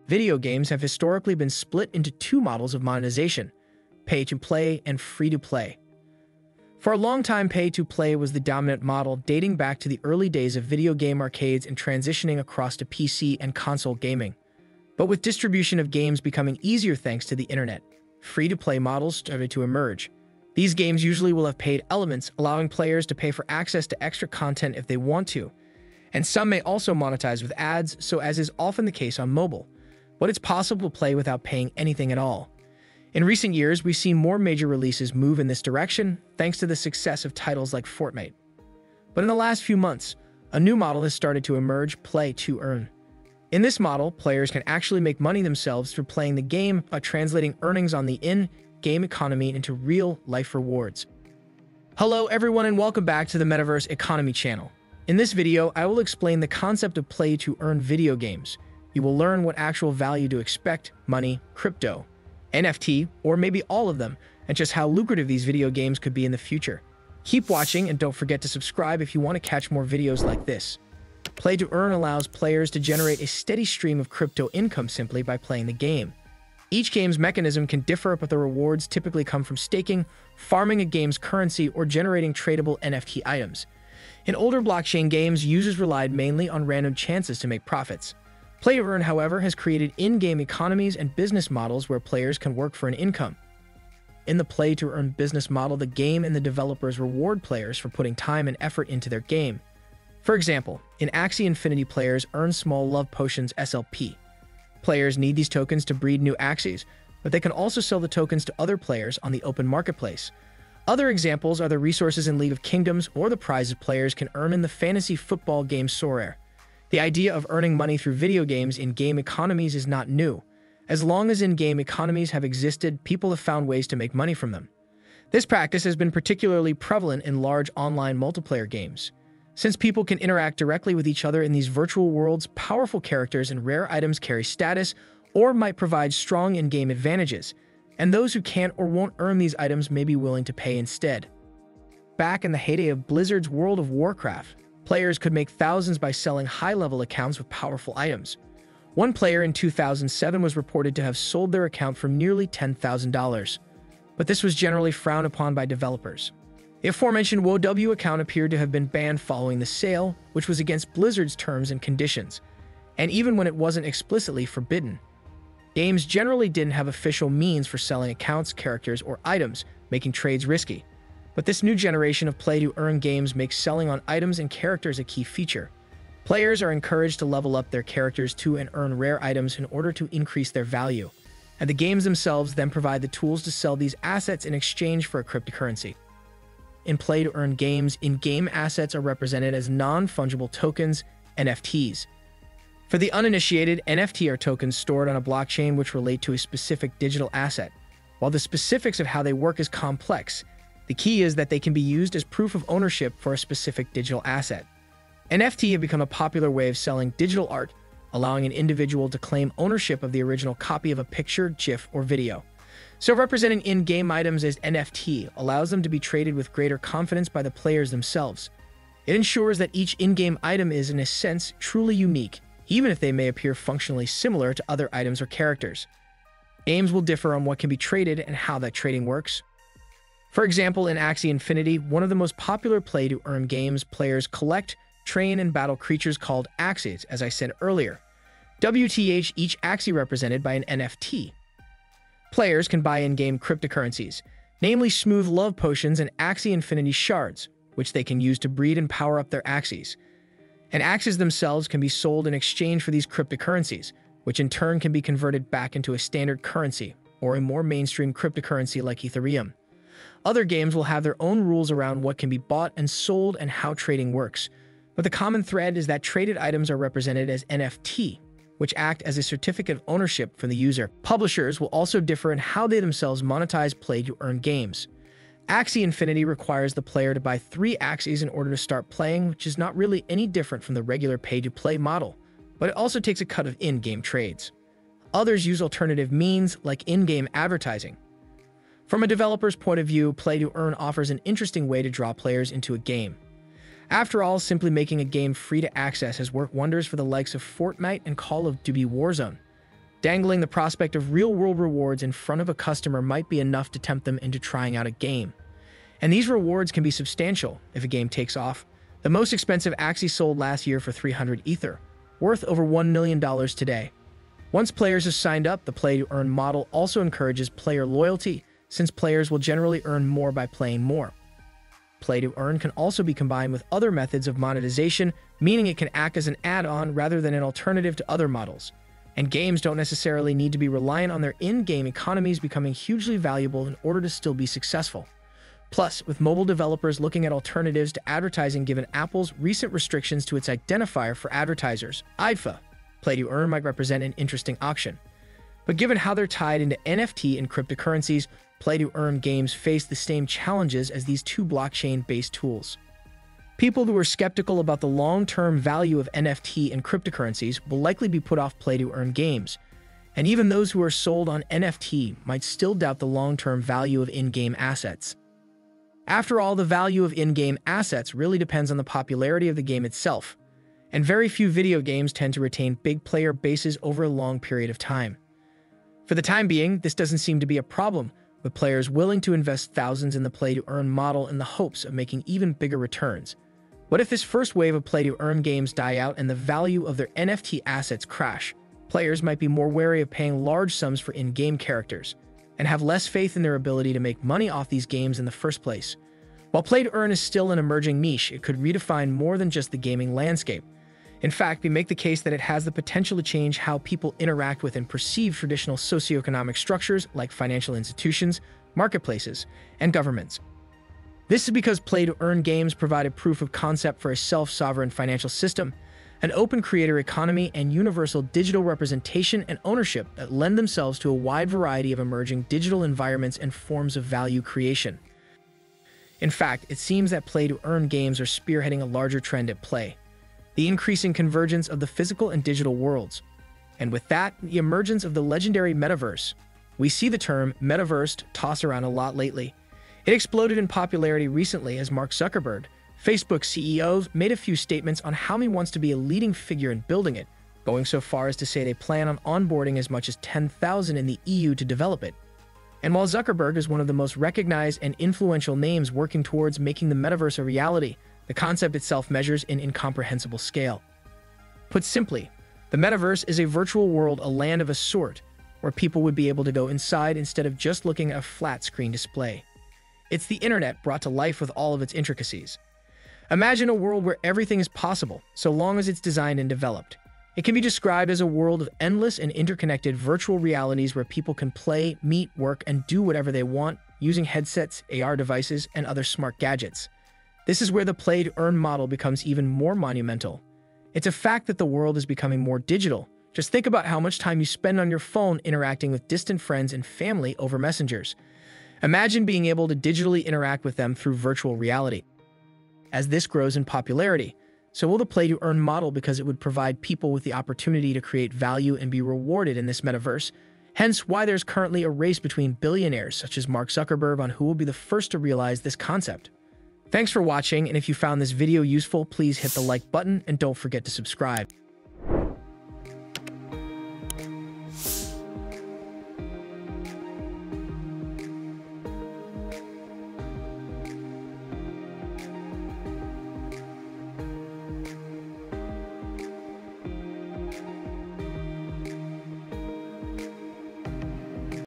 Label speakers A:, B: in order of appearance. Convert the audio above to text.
A: Video games have historically been split into two models of monetization: pay-to-play and free-to-play. For a long time, pay-to-play was the dominant model, dating back to the early days of video game arcades and transitioning across to PC and console gaming. But with distribution of games becoming easier thanks to the internet, free-to-play models started to emerge. These games usually will have paid elements, allowing players to pay for access to extra content if they want to. And some may also monetize with ads, so as is often the case on mobile. But it's possible to play without paying anything at all. In recent years, we've seen more major releases move in this direction, thanks to the success of titles like Fortnite. But in the last few months, a new model has started to emerge: play to earn. In this model, players can actually make money themselves through playing the game by translating earnings on the in-game economy into real-life rewards. Hello everyone and welcome back to the Metaverse Economy channel. In this video, I will explain the concept of play to earn video games. You will learn what actual value to expect: money, crypto, NFT, or maybe all of them, and just how lucrative these video games could be in the future. Keep watching and don't forget to subscribe if you want to catch more videos like this. Play to earn allows players to generate a steady stream of crypto income simply by playing the game. Each game's mechanism can differ, but the rewards typically come from staking, farming a game's currency, or generating tradable NFT items. In older blockchain games, users relied mainly on random chances to make profits. Play to earn, however, has created in-game economies and business models where players can work for an income. In the play to earn business model, the game and the developers reward players for putting time and effort into their game. For example, in Axie Infinity, players earn small love potions (SLP). Players need these tokens to breed new Axies, but they can also sell the tokens to other players on the open marketplace. Other examples are the resources in League of Kingdoms or the prizes players can earn in the fantasy football game Sorare. The idea of earning money through video games in game economies is not new. As long as in-game economies have existed, people have found ways to make money from them. This practice has been particularly prevalent in large online multiplayer games. Since people can interact directly with each other in these virtual worlds, powerful characters and rare items carry status or might provide strong in-game advantages, and those who can't or won't earn these items may be willing to pay instead. Back in the heyday of Blizzard's World of Warcraft, players could make thousands by selling high-level accounts with powerful items. One player in 2007 was reported to have sold their account for nearly $10,000. But this was generally frowned upon by developers. The aforementioned WoW account appeared to have been banned following the sale, which was against Blizzard's terms and conditions, and even when it wasn't explicitly forbidden. Games generally didn't have official means for selling accounts, characters, or items, making trades risky. But this new generation of play-to-earn games makes selling on items and characters a key feature. Players are encouraged to level up their characters to and earn rare items in order to increase their value, and the games themselves then provide the tools to sell these assets in exchange for a cryptocurrency. In play-to-earn games, in-game assets are represented as non-fungible tokens, NFTs. For the uninitiated, NFT are tokens stored on a blockchain which relate to a specific digital asset. While the specifics of how they work is complex, the key is that they can be used as proof of ownership for a specific digital asset. NFT have become a popular way of selling digital art, allowing an individual to claim ownership of the original copy of a picture, GIF, or video. So representing in-game items as NFT allows them to be traded with greater confidence by the players themselves. It ensures that each in-game item is, in a sense, truly unique, even if they may appear functionally similar to other items or characters. Games will differ on what can be traded and how that trading works. For example, in Axie Infinity, one of the most popular play-to-earn games, players collect, train, and battle creatures called Axies, as I said earlier. WTH, each Axie represented by an NFT. Players can buy in-game cryptocurrencies, namely smooth love potions and Axie Infinity shards, which they can use to breed and power up their Axies. And Axies themselves can be sold in exchange for these cryptocurrencies, which in turn can be converted back into a standard currency, or a more mainstream cryptocurrency like ethereum. Other games will have their own rules around what can be bought and sold and how trading works, but the common thread is that traded items are represented as NFT, which act as a certificate of ownership for the user. Publishers will also differ in how they themselves monetize play-to-earn games. Axie Infinity requires the player to buy 3 Axies in order to start playing, which is not really any different from the regular pay-to-play model, but it also takes a cut of in-game trades. Others use alternative means, like in-game advertising. From a developer's point of view, play-to-earn offers an interesting way to draw players into a game. After all, simply making a game free to access has worked wonders for the likes of Fortnite and Call of Duty Warzone. Dangling the prospect of real-world rewards in front of a customer might be enough to tempt them into trying out a game. And these rewards can be substantial if a game takes off. The most expensive Axie sold last year for 300 Ether, worth over $1 million today. Once players have signed up, the play-to-earn model also encourages player loyalty, since players will generally earn more by playing more. Play-to-earn can also be combined with other methods of monetization, meaning it can act as an add-on rather than an alternative to other models. And games don't necessarily need to be reliant on their in-game economies becoming hugely valuable in order to still be successful. Plus, with mobile developers looking at alternatives to advertising given Apple's recent restrictions to its identifier for advertisers, IDFA, play-to-earn might represent an interesting option. But given how they're tied into NFT and cryptocurrencies, play-to-earn games face the same challenges as these two blockchain-based tools. People who are skeptical about the long-term value of NFT and cryptocurrencies will likely be put off play-to-earn games, and even those who are sold on NFT might still doubt the long-term value of in-game assets. After all, the value of in-game assets really depends on the popularity of the game itself, and very few video games tend to retain big player bases over a long period of time. For the time being, this doesn't seem to be a problem, with players willing to invest thousands in the play-to-earn model in the hopes of making even bigger returns. What if this first wave of play-to-earn games die out and the value of their NFT assets crash? Players might be more wary of paying large sums for in-game characters, and have less faith in their ability to make money off these games in the first place. While play-to-earn is still an emerging niche, it could redefine more than just the gaming landscape. In fact, we make the case that it has the potential to change how people interact with and perceive traditional socioeconomic structures like financial institutions, marketplaces, and governments. This is because play-to-earn games provide a proof of concept for a self-sovereign financial system, an open creator economy, and universal digital representation and ownership that lend themselves to a wide variety of emerging digital environments and forms of value creation. In fact, it seems that play-to-earn games are spearheading a larger trend at play: the increasing convergence of the physical and digital worlds. And with that, the emergence of the legendary metaverse. We see the term metaverse tossed around a lot lately. It exploded in popularity recently as Mark Zuckerberg, Facebook CEO, made a few statements on how he wants to be a leading figure in building it, going so far as to say they plan on onboarding as much as 10,000 in the EU to develop it. And while Zuckerberg is one of the most recognized and influential names working towards making the metaverse a reality, the concept itself measures in incomprehensible scale. Put simply, the metaverse is a virtual world, a land of a sort, where people would be able to go inside instead of just looking at a flat screen display. It's the internet brought to life with all of its intricacies. Imagine a world where everything is possible, so long as it's designed and developed. It can be described as a world of endless and interconnected virtual realities where people can play, meet, work, and do whatever they want using headsets, AR devices, and other smart gadgets. This is where the play-to-earn model becomes even more monumental. It's a fact that the world is becoming more digital. Just think about how much time you spend on your phone interacting with distant friends and family over messengers. Imagine being able to digitally interact with them through virtual reality. As this grows in popularity, so will the play-to-earn model, because it would provide people with the opportunity to create value and be rewarded in this metaverse. Hence why there's currently a race between billionaires such as Mark Zuckerberg on who will be the first to realize this concept. Thanks for watching, and if you found this video useful, please hit the like button and don't forget to subscribe.